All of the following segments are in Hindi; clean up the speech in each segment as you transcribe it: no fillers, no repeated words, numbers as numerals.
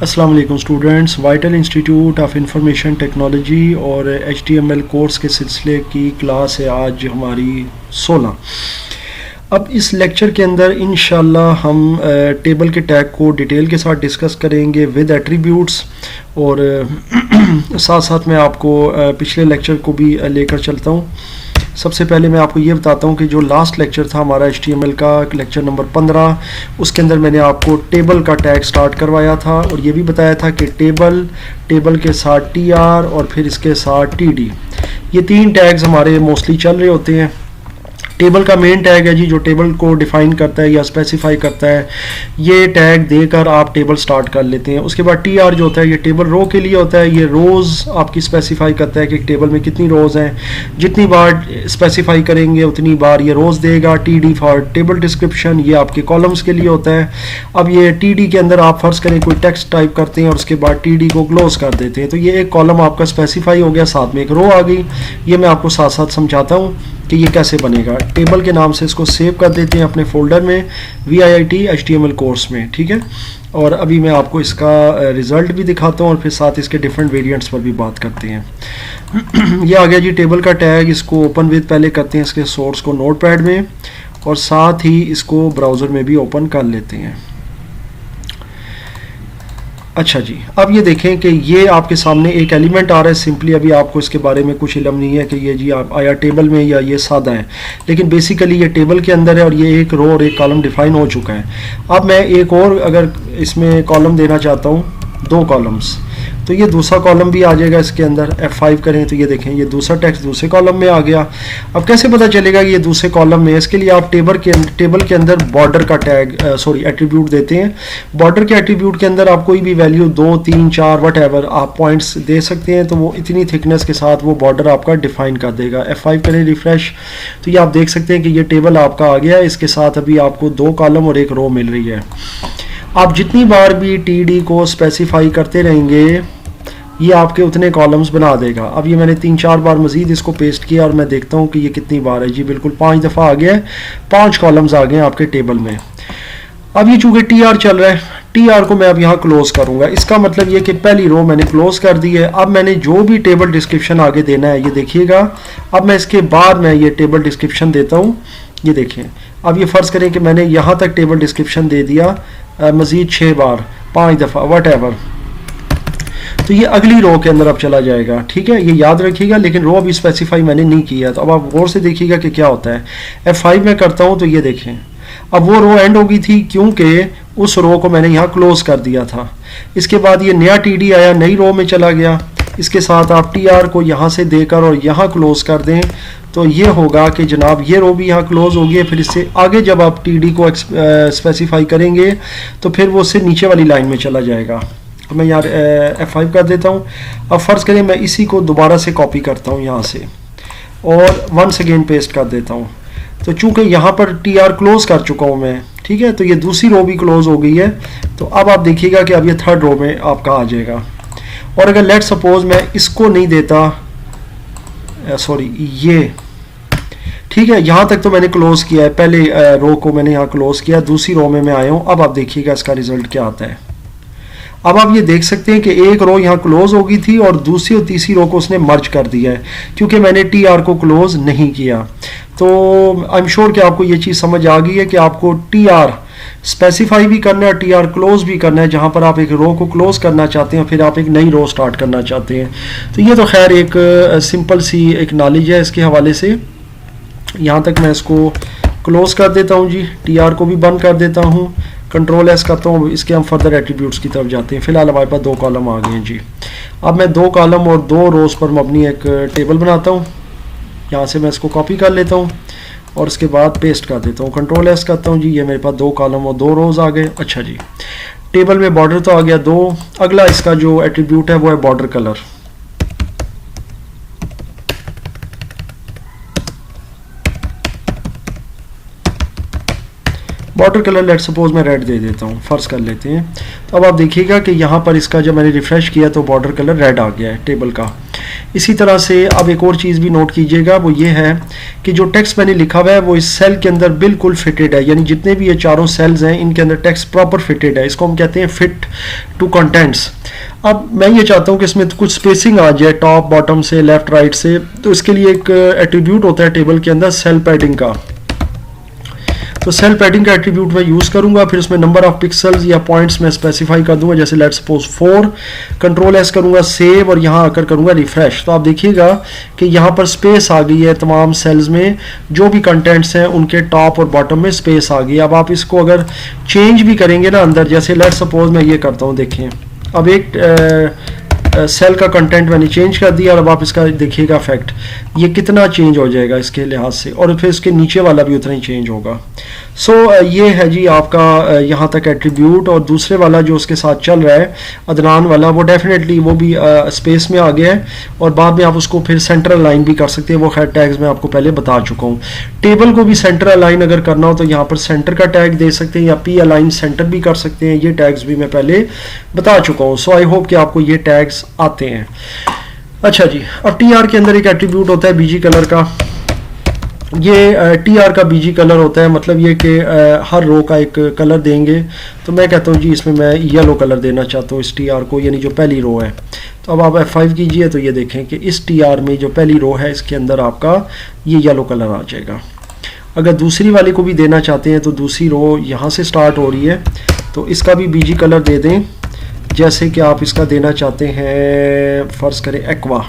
अस्सलाम वालेकुम students, vital institute of information technology और HTML कोर्स के सिलसिले की क्लास है आज हमारी 16। अब इस लेक्चर के अंदर इंशाल्लाह हम टेबल के टैग को डिटेल के साथ डिस्कस करेंगे विद एट्रीब्यूट्स और साथ साथ मैं आपको पिछले लेक्चर को भी लेकर चलता हूँ। सबसे पहले मैं आपको ये बताता हूँ कि जो लास्ट लेक्चर था हमारा HTML का लेक्चर नंबर 15, उसके अंदर मैंने आपको टेबल का टैग स्टार्ट करवाया था और ये भी बताया था कि टेबल के साथ TR और फिर इसके साथ TD, ये 3 टैग्स हमारे मोस्टली चल रहे होते हैं। टेबल का मेन टैग है जी, जो टेबल को डिफाइन करता है या स्पेसिफाई करता है। ये टैग देकर आप टेबल स्टार्ट कर लेते हैं। उसके बाद TR जो होता है ये टेबल रो के लिए होता है, ये रोज़ आपकी स्पेसिफाई करता है कि टेबल में कितनी रोज़ हैं। जितनी बार स्पेसिफाई करेंगे उतनी बार ये रोज़ देगा। TD फॉर टेबल डिस्क्रिप्शन, ये आपके कॉलम्स के लिए होता है। अब ये TD के अंदर आप फर्ज करें कोई टेक्स्ट टाइप करते हैं और उसके बाद TD को क्लोज कर देते हैं, तो ये एक कॉलम आपका स्पेसिफाई हो गया, साथ में एक रो आ गई। ये मैं आपको साथ साथ समझाता हूँ कि ये कैसे बनेगा। टेबल के नाम से इसको सेव कर देते हैं अपने फोल्डर में VIIT HTML कोर्स में, ठीक है। और अभी मैं आपको इसका रिज़ल्ट भी दिखाता हूँ और फिर साथ इसके डिफरेंट वेरिएंट्स पर भी बात करते हैं। ये आ गया जी टेबल का टैग। इसको ओपन विद पहले करते हैं इसके सोर्स को नोटपैड में और साथ ही इसको ब्राउज़र में भी ओपन कर लेते हैं। अच्छा जी, अब ये देखें कि ये आपके सामने एक एलिमेंट आ रहा है। सिंपली अभी आपको इसके बारे में कुछ इल्म नहीं है कि ये जी आप आया टेबल में या ये सादा है, लेकिन बेसिकली ये टेबल के अंदर है और ये एक रो और एक कॉलम डिफाइन हो चुका है। अब मैं एक और अगर इसमें कॉलम देना चाहता हूँ, 2 कॉलम्स, तो ये दूसरा कॉलम भी आ जाएगा इसके अंदर। F5 करें तो ये देखें ये दूसरा टेक्स्ट दूसरे कॉलम में आ गया। अब कैसे पता चलेगा कि ये दूसरे कॉलम में है? इसके लिए आप टेबल के अंदर बॉर्डर का टैग एट्रीब्यूट देते हैं। बॉर्डर के एट्रीब्यूट के अंदर आप कोई भी वैल्यू 2, 3, 4 वट आप पॉइंट्स दे सकते हैं, तो वो इतनी थिकनेस के साथ वो बॉर्डर आपका डिफाइन कर देगा। F5 करें रिफ्रेश, तो ये आप देख सकते हैं कि ये टेबल आपका आ गया है। इसके साथ अभी आपको 2 कॉलम और एक रो मिल रही है। आप जितनी बार भी TD को स्पेसिफाई करते रहेंगे ये आपके उतने कॉलम्स बना देगा। अब ये मैंने 3-4 बार मज़ीद इसको पेस्ट किया और मैं देखता हूँ कि ये कितनी बार है। जी बिल्कुल 5 दफ़ा आ गया है, 5 कॉलम्स आ गए हैं आपके टेबल में। अब ये चूँकि TR चल रहा है, TR को मैं अब यहाँ क्लोज करूँगा। इसका मतलब ये कि पहली रो मैंने क्लोज कर दी है। अब मैंने जो भी टेबल डिस्क्रिप्शन आगे देना है ये देखिएगा। अब मैं इसके बाद मैं ये टेबल डिस्क्रिप्शन देता हूँ। ये देखें, अब ये फ़र्ज़ करें कि मैंने यहाँ तक टेबल डिस्क्रिप्शन दे दिया मज़ीद 6 बार, 5 दफ़ा वट एवर, तो ये अगली रो के अंदर अब चला जाएगा, ठीक है। ये याद रखिएगा, लेकिन रो अभी स्पेसिफाई मैंने नहीं किया। तो अब आप गौर से देखिएगा कि क्या होता है। F5 में करता हूँ तो ये देखें, अब वो रो एंड हो गई थी क्योंकि उस रो को मैंने यहाँ क्लोज कर दिया था। इसके बाद ये नया TD आया, नई रो में चला गया। इसके साथ आप TR को यहाँ से देकर और यहाँ क्लोज कर दें तो ये होगा कि जनाब ये रो भी यहाँ क्लोज हो गई। फिर इससे आगे जब आप TD को स्पेसिफाई करेंगे तो फिर वो उससे नीचे वाली लाइन में चला जाएगा। तो मैं यार F5 कर देता हूँ। अब फ़र्ज़ करें मैं इसी को दोबारा से कॉपी करता हूँ यहाँ से और वंस अगेन पेस्ट कर देता हूँ। तो चूँकि यहाँ पर TR क्लोज कर चुका हूँ मैं, ठीक है, तो ये दूसरी रो भी क्लोज हो गई है। तो अब आप देखिएगा कि अब ये 3rd रो में आपका आ जाएगा। और अगर लेट सपोज मैं इसको नहीं देता, सॉरी ये, ठीक है, यहाँ तक तो मैंने क्लोज किया है, पहले रो को मैंने यहाँ क्लोज किया, दूसरी रो में मैं आया हूँ। अब आप देखिएगा इसका रिजल्ट क्या आता है। अब आप ये देख सकते हैं कि एक रो यहाँ क्लोज हो गई थी और दूसरी और तीसरी रो को उसने मर्ज कर दिया है क्योंकि मैंने TR को क्लोज नहीं किया। तो आई एम श्योर कि आपको ये चीज़ समझ आ गई है कि आपको TR स्पेसिफाई भी करना है, TR क्लोज भी करना है। जहाँ पर आप एक रो को क्लोज करना चाहते हैं फिर आप एक नई रो स्टार्ट करना चाहते हैं। तो ये तो खैर एक सिंपल सी एक नॉलेज है इसके हवाले से। यहाँ तक मैं इसको क्लोज कर देता हूँ जी, TR को भी बंद कर देता हूँ, Ctrl+S करता हूँ। इसके हम फर्दर एट्रीब्यूट्स की तरफ जाते हैं। फिलहाल हमारे पास 2 कॉलम आ गए हैं जी। अब मैं 2 कॉलम और 2 रोज़ पर मबनी एक टेबल बनाता हूँ। यहाँ से मैं इसको कॉपी कर लेता हूँ और उसके बाद पेस्ट कर देता हूँ। Ctrl+S करता हूँ जी, ये मेरे पास 2 कॉलम और 2 रोज़ आ गए। अच्छा जी, टेबल में बॉर्डर तो आ गया 2। अगला इसका जो एट्रीब्यूट है वो है border colour. Border colour let suppose मैं रेड दे देता हूँ, फ़र्ज़ कर लेते हैं। तो अब आप देखिएगा कि यहाँ पर इसका जब मैंने रिफ़्रेश किया तो बॉर्डर कलर रेड आ गया है टेबल का। इसी तरह से अब एक और चीज़ भी नोट कीजिएगा, वो ये है कि जो टेक्स्ट मैंने लिखा हुआ है वो इस सेल के अंदर बिल्कुल फिटेड है, यानी जितने भी ये चारों सेल्स हैं इनके अंदर टेक्स्ट प्रॉपर फिटेड है। इसको हम कहते हैं फिट टू कंटेंट्स। अब मैं ये चाहता हूँ कि इसमें कुछ स्पेसिंग आ जाए टॉप बॉटम से, लेफ्ट राइट से, तो इसके लिए एक एट्रीब्यूट होता है टेबल के अंदर सेल पैडिंग का। तो सेल पैडिंग का एट्रीब्यूट मैं यूज़ करूंगा, फिर उसमें नंबर ऑफ पिक्सल्स या पॉइंट्स मैं स्पेसिफाई कर दूंगा, जैसे लेट्स सपोज 4, कंट्रोल एस करूंगा सेव, और यहाँ आकर करूंगा रिफ्रेश। तो आप देखिएगा कि यहाँ पर स्पेस आ गई है, तमाम सेल्स में जो भी कंटेंट्स हैं उनके टॉप और बॉटम में स्पेस आ गई। अब आप इसको अगर चेंज भी करेंगे ना अंदर, जैसे लेट्स सपोज मैं ये करता हूँ, देखें अब एक सेल का कंटेंट मैंने चेंज कर दिया, और अब आप इसका देखिएगा इफेक्ट, ये कितना चेंज हो जाएगा इसके लिहाज से, और फिर इसके नीचे वाला भी उतना ही चेंज होगा। सो ये है जी आपका यहाँ तक एट्रीब्यूट। और दूसरे वाला जो उसके साथ चल रहा है अदनान वाला, वो डेफिनेटली वो भी स्पेस में आ गया है, और बाद में आप उसको फिर सेंटर अलाइन भी कर सकते हैं, वो खैर टैग्स मैं आपको पहले बता चुका हूँ। टेबल को भी सेंटर अलाइन अगर करना हो तो यहाँ पर सेंटर का टैग दे सकते हैं, या पी अलाइन सेंटर भी कर सकते हैं, ये टैग्स भी मैं पहले बता चुका हूँ। सो आई होप कि आपको ये टैग्स आते हैं। अच्छा जी, अब टी आर के अंदर एक एट्रीब्यूट होता है बीजी कलर का। ये टी आर का बीजी कलर होता है, मतलब ये कि हर रो का एक कलर देंगे। तो मैं कहता हूँ जी इसमें मैं येलो कलर देना चाहता हूँ इस टी आर को, यानी जो पहली रो है। तो अब आप F5 कीजिए तो ये देखें कि इस टी आर में जो पहली रो है इसके अंदर आपका ये येलो कलर आ जाएगा। अगर दूसरी वाली को भी देना चाहते हैं तो दूसरी रो यहाँ से स्टार्ट हो रही है, तो इसका भी बीजी कलर दे दें, जैसे कि आप इसका देना चाहते हैं फ़र्ज़ करें एक्वा,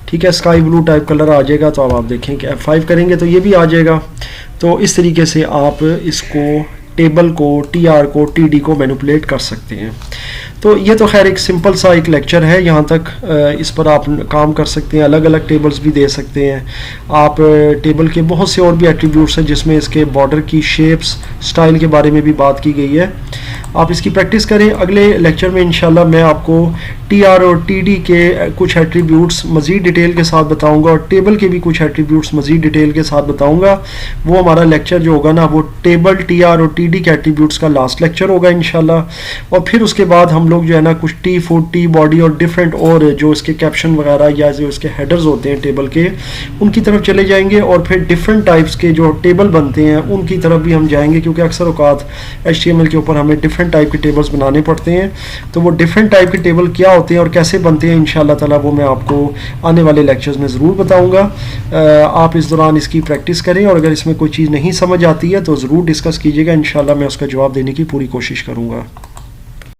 ठीक है, स्काई ब्लू टाइप कलर आ जाएगा। तो अब आप देखें कि F5 करेंगे तो ये भी आ जाएगा। तो इस तरीके से आप इसको, टेबल को, टी आर को, टी डी को मैनिपुलेट कर सकते हैं। तो ये तो खैर एक सिंपल सा एक लेक्चर है, यहाँ तक इस पर आप काम कर सकते हैं, अलग अलग टेबल्स भी दे सकते हैं आप। टेबल के बहुत से और भी एट्रीब्यूट्स हैं जिसमें इसके बॉर्डर की शेप्स, स्टाइल के बारे में भी बात की गई है। आप इसकी प्रैक्टिस करें। अगले लेक्चर में इंशाल्लाह मैं आपको टी आर और टी डी के कुछ एट्रीब्यूट्स मज़ीद डिटेल के साथ बताऊंगा, और टेबल के भी कुछ एट्रीब्यूट्स मज़ीद डिटेल के साथ बताऊंगा। वो हमारा लेक्चर जो होगा ना, वो टेबल, टी आर और टी डी के एट्रीब्यूट्स का लास्ट लेक्चर होगा इंशाल्लाह। और फिर उसके बाद हम लोग जो है ना कुछ टी फुट, टी बॉडी और डिफरेंट और जो इसके कैप्शन वगैरह या जो इसके हेडर्स होते हैं टेबल के, उनकी तरफ चले जाएंगे। और फिर डिफरेंट टाइप्स के जो टेबल बनते हैं उनकी तरफ भी हम जाएंगे, क्योंकि अक्सर औकात HTML के ऊपर हमें डिफरेंट टाइप के टेबल्स बनाने पड़ते हैं। तो वो डिफरेंट टाइप के टेबल क्या होते हैं और कैसे बनते हैं इंशाल्लाह ताला वो मैं आपको आने वाले लेक्चर्स में ज़रूर बताऊंगा। आप इस दौरान इसकी प्रैक्टिस करें, और अगर इसमें कोई चीज़ नहीं समझ आती है तो ज़रूर डिस्कस कीजिएगा, इंशाल्लाह मैं उसका जवाब देने की पूरी कोशिश करूँगा।